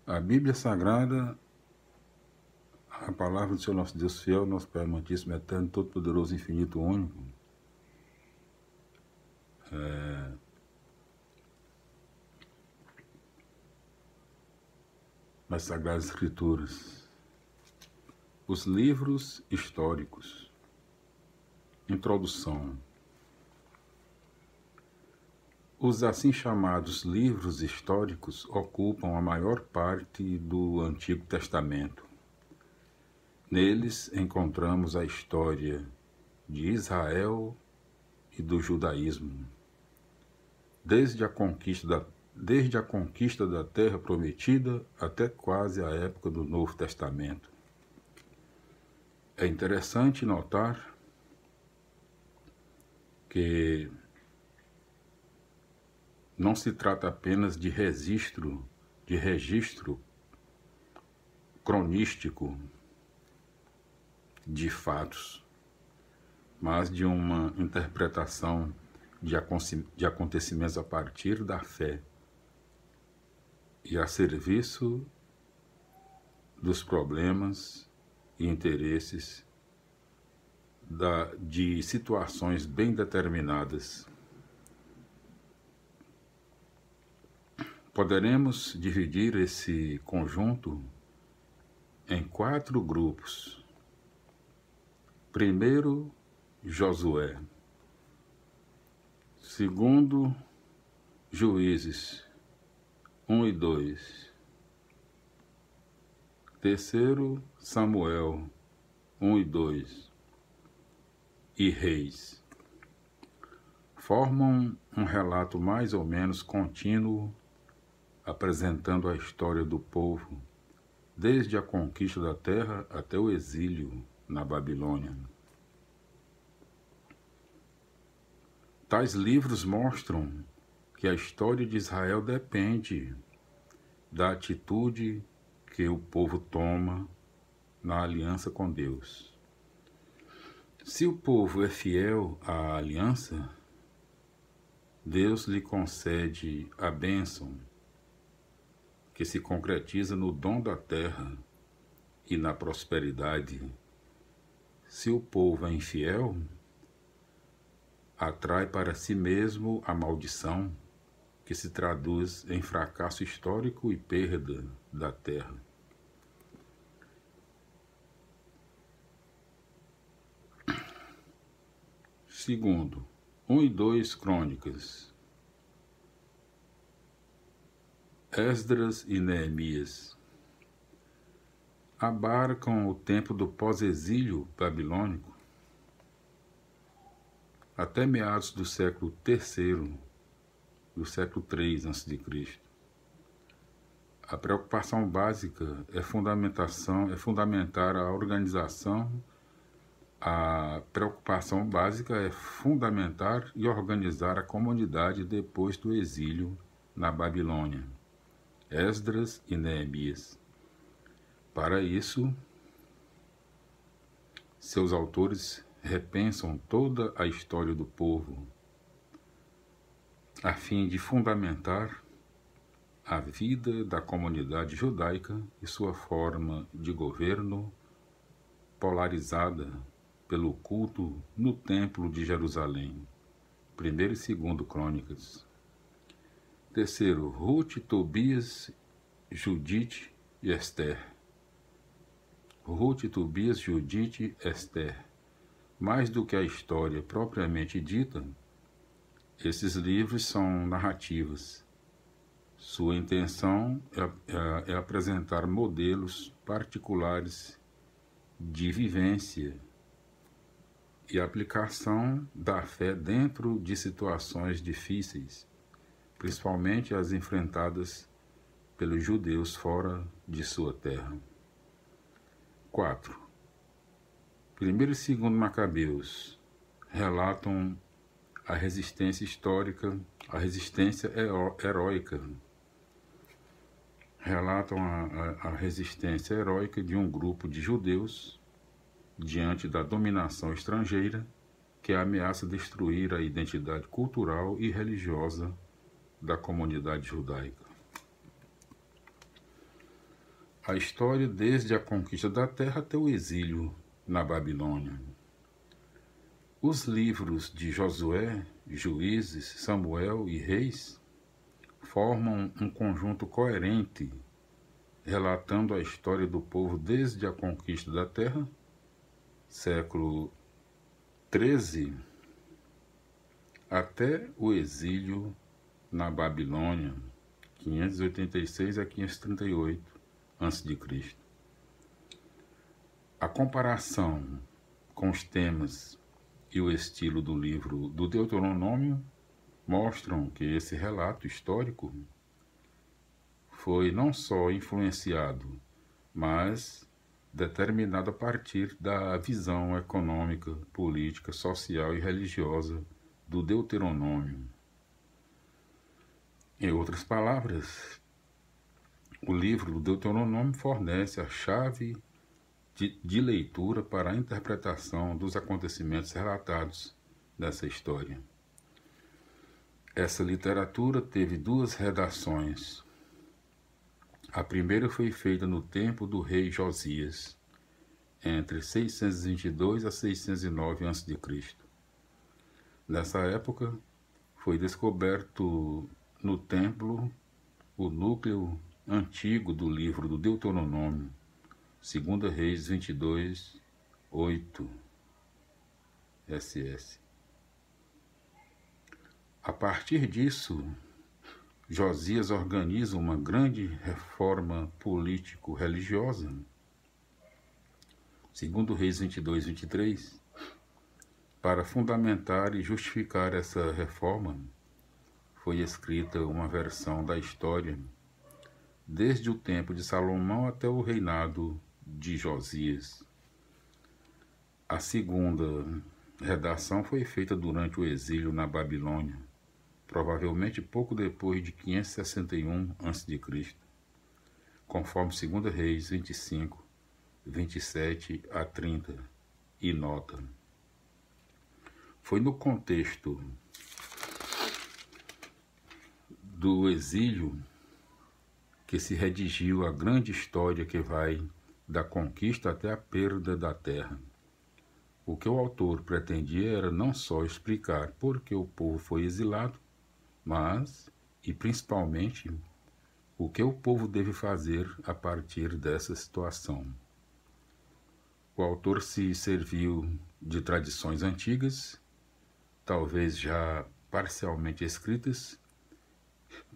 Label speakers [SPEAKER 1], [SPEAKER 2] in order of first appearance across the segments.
[SPEAKER 1] A Bíblia Sagrada, a palavra do Senhor nosso Deus fiel, nosso Pai amantíssimo, eterno, todo-poderoso, infinito, único, nas Sagradas Escrituras. Os livros históricos. Introdução. Os assim chamados livros históricos ocupam a maior parte do Antigo Testamento. Neles encontramos a história de Israel e do judaísmo, desde a conquista da Terra Prometida até quase a época do Novo Testamento. É interessante notar que não se trata apenas de registro cronístico de fatos, mas de uma interpretação de acontecimentos a partir da fé e a serviço dos problemas e interesses de situações bem determinadas. Poderemos dividir esse conjunto em 4 grupos. Primeiro, Josué. Segundo, Juízes 1 e 2. Terceiro, Samuel 1 e 2. E Reis. Formam um relato mais ou menos contínuo, apresentando a história do povo, desde a conquista da terra até o exílio na Babilônia. Tais livros mostram que a história de Israel depende da atitude que o povo toma na aliança com Deus. Se o povo é fiel à aliança, Deus lhe concede a bênção que se concretiza no dom da terra e na prosperidade. Se o povo é infiel, atrai para si mesmo a maldição, que se traduz em fracasso histórico e perda da terra. Segundo, 1 e 2 Crônicas. Esdras e Neemias abarcam o tempo do pós-exílio babilônico até meados do século III, do século III a.C. A preocupação básica é fundamentar a organização. A preocupação básica é fundamentar e organizar a comunidade depois do exílio na Babilônia. Esdras e Neemias. Para isso, seus autores repensam toda a história do povo, a fim de fundamentar a vida da comunidade judaica e sua forma de governo polarizada pelo culto no Templo de Jerusalém. 1 e 2 Crônicas. Terceiro, Ruth, Tobias, Judite e Esther. Ruth, Tobias, Judite e Esther. Mais do que a história propriamente dita, esses livros são narrativas. Sua intenção é apresentar modelos particulares de vivência e aplicação da fé dentro de situações difíceis, principalmente as enfrentadas pelos judeus fora de sua terra. 4. 1 e 2 Macabeus relatam a resistência histórica, a resistência heróica. Relatam a resistência heróica de um grupo de judeus diante da dominação estrangeira que ameaça destruir a identidade cultural e religiosa da comunidade judaica. A história desde a conquista da terra até o exílio na Babilônia. Os livros de Josué, Juízes, Samuel e Reis formam um conjunto coerente, relatando a história do povo desde a conquista da terra, século 13, até o exílio na Babilônia, 586 a 538 a.C. A comparação com os temas e o estilo do livro do Deuteronômio mostram que esse relato histórico foi não só influenciado, mas determinado a partir da visão econômica, política, social e religiosa do Deuteronômio. Em outras palavras, o livro do Deuteronômio fornece a chave de leitura para a interpretação dos acontecimentos relatados nessa história. Essa literatura teve duas redações. A primeira foi feita no tempo do rei Josias, entre 622 a 609 a.C. Nessa época, foi descoberto no templo o núcleo antigo do livro do Deuteronômio, 2 Reis 22, 8 SS. A partir disso, Josias organiza uma grande reforma político-religiosa. 2 Reis 22, 23, para fundamentar e justificar essa reforma, foi escrita uma versão da história desde o tempo de Salomão até o reinado de Josias. A segunda redação foi feita durante o exílio na Babilônia, provavelmente pouco depois de 561 a.C., conforme 2 Reis 25, 27 a 30, e nota. Foi no contexto do exílio que se redigiu a grande história que vai da conquista até a perda da terra. O que o autor pretendia era não só explicar por que o povo foi exilado, mas, e principalmente, o que o povo deve fazer a partir dessa situação. O autor se serviu de tradições antigas, talvez já parcialmente escritas,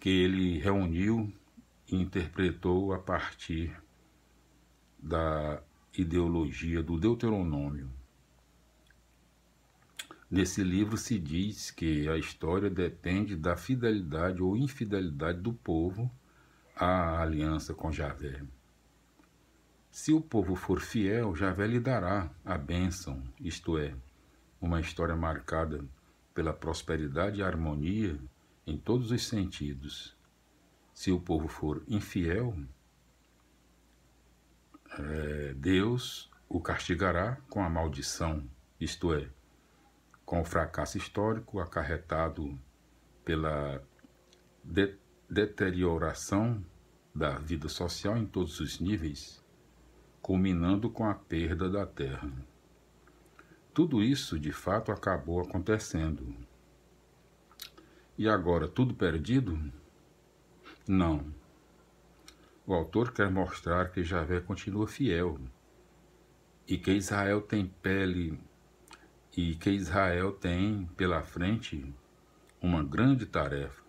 [SPEAKER 1] que ele reuniu e interpretou a partir da ideologia do Deuteronômio. Nesse livro se diz que a história depende da fidelidade ou infidelidade do povo à aliança com Javé. Se o povo for fiel, Javé lhe dará a bênção, isto é, uma história marcada pela prosperidade e harmonia em todos os sentidos. Se o povo for infiel, Deus o castigará com a maldição, isto é, com o fracasso histórico acarretado pela deterioração da vida social em todos os níveis, culminando com a perda da terra. Tudo isso, de fato, acabou acontecendo. E agora, tudo perdido? Não. O autor quer mostrar que Javé continua fiel e que Israel tem pela frente uma grande tarefa.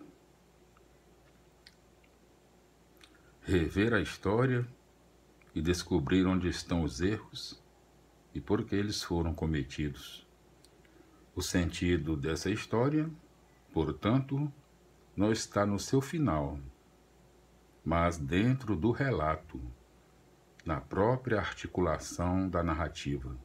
[SPEAKER 1] Rever a história e descobrir onde estão os erros e por que eles foram cometidos. O sentido dessa história, portanto, não está no seu final, mas dentro do relato, na própria articulação da narrativa.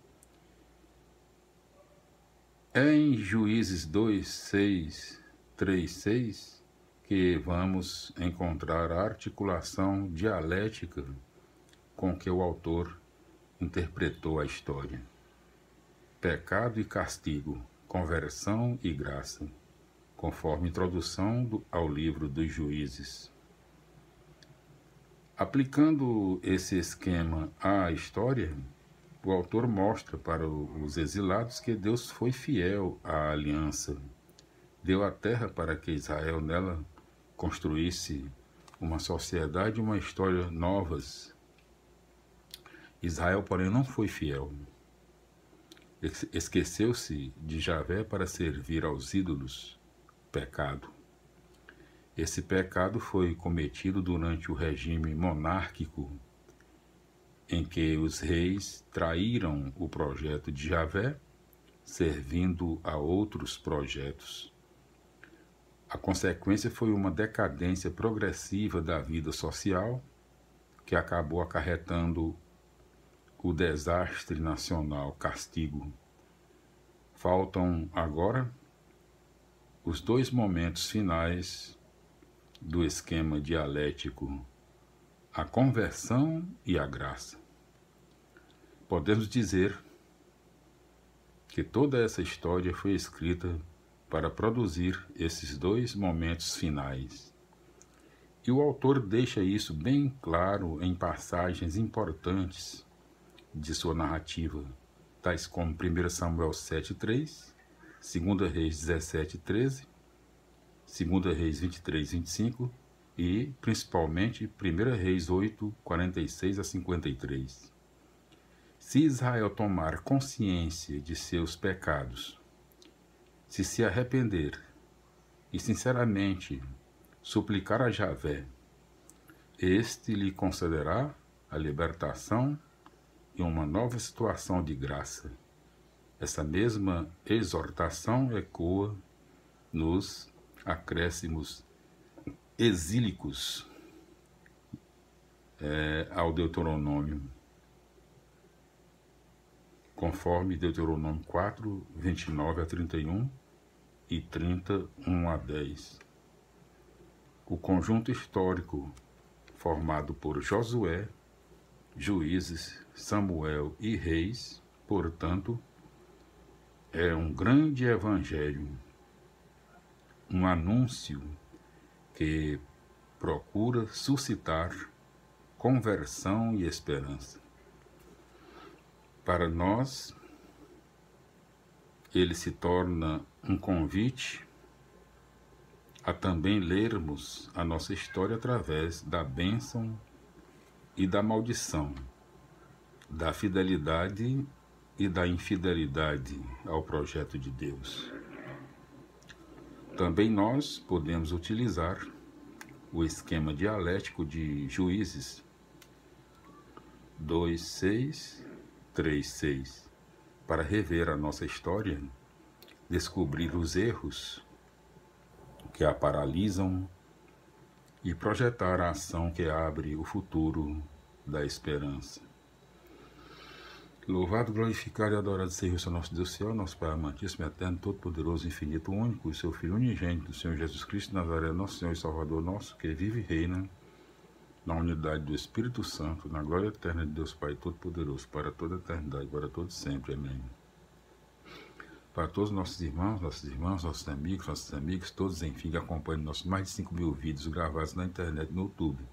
[SPEAKER 1] É em Juízes 2, 6, 3, 6 que vamos encontrar a articulação dialética com que o autor interpretou a história. Pecado e castigo, conversão e graça, conforme introdução ao livro dos Juízes. Aplicando esse esquema à história, o autor mostra para os exilados que Deus foi fiel à aliança. Deu a terra para que Israel nela construísse uma sociedade e uma história novas. Israel, porém, não foi fiel. Esqueceu-se de Javé para servir aos ídolos. Pecado. Esse pecado foi cometido durante o regime monárquico, em que os reis traíram o projeto de Javé, servindo a outros projetos. A consequência foi uma decadência progressiva da vida social, que acabou acarretando o desastre nacional, castigo. Faltam agora os dois momentos finais do esquema dialético, a conversão e a graça. Podemos dizer que toda essa história foi escrita para produzir esses dois momentos finais. E o autor deixa isso bem claro em passagens importantes de sua narrativa, tais como 1 Samuel 7:3, 2 Reis 17:13, 2 Reis 23:25 e, principalmente, 1 Reis 8:46-53. Se Israel tomar consciência de seus pecados, se arrepender e, sinceramente, suplicar a Javé, este lhe concederá a libertação e uma nova situação de graça. Essa mesma exortação ecoa nos acréscimos exílicos ao Deuteronômio, conforme Deuteronômio 4, 29-31 e 31-10. O conjunto histórico formado por Josué, Juízes, Samuel e Reis, portanto, é um grande evangelho, um anúncio que procura suscitar conversão e esperança. Para nós, ele se torna um convite a também lermos a nossa história através da bênção e da maldição, da fidelidade e da infidelidade ao projeto de Deus. Também nós podemos utilizar o esquema dialético de Juízes 2:6, 3:6, para rever a nossa história, descobrir os erros que a paralisam e projetar a ação que abre o futuro da esperança. Louvado, glorificado e adorado seja o nosso Deus céu, nosso Pai amantíssimo, eterno, todo-poderoso, infinito, único, o seu Filho unigênito, o Senhor Jesus Cristo Nazaré, nosso Senhor e Salvador nosso, que vive e reina na unidade do Espírito Santo, na glória eterna de Deus Pai Todo-Poderoso, para toda a eternidade, para todos sempre. Amém. Para todos os nossos irmãos, nossas irmãs, nossos amigos, todos, enfim, que acompanham nossos mais de 5.000 vídeos gravados na internet, no YouTube.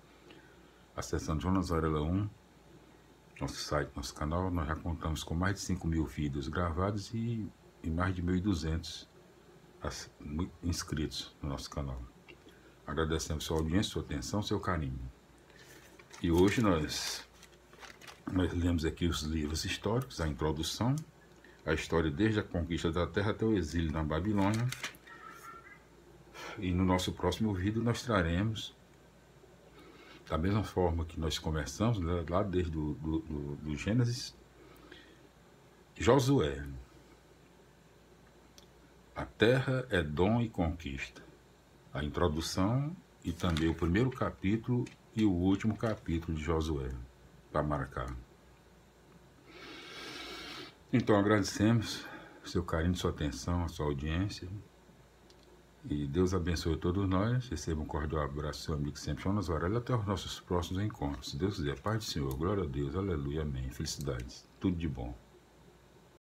[SPEAKER 1] Acessando Jonas Varela 1, nosso site, nosso canal, nós já contamos com mais de 5.000 vídeos gravados e mais de 1.200 inscritos no nosso canal. Agradecemos sua audiência, sua atenção, seu carinho. E hoje nós lemos aqui os livros históricos, a introdução, a história desde a conquista da terra até o exílio na Babilônia. E no nosso próximo vídeo nós traremos, da mesma forma que nós conversamos, lá desde do Gênesis, Josué. A terra é dom e conquista. A introdução e também o primeiro capítulo e o último capítulo de Josué, para marcar. Então agradecemos seu carinho, sua atenção, a sua audiência. E Deus abençoe todos nós. Receba um cordial abraço do seu amigo sempre, Jonas Varela. Até os nossos próximos encontros. Se Deus quiser, Pai do Senhor, glória a Deus, aleluia, amém. Felicidades, tudo de bom.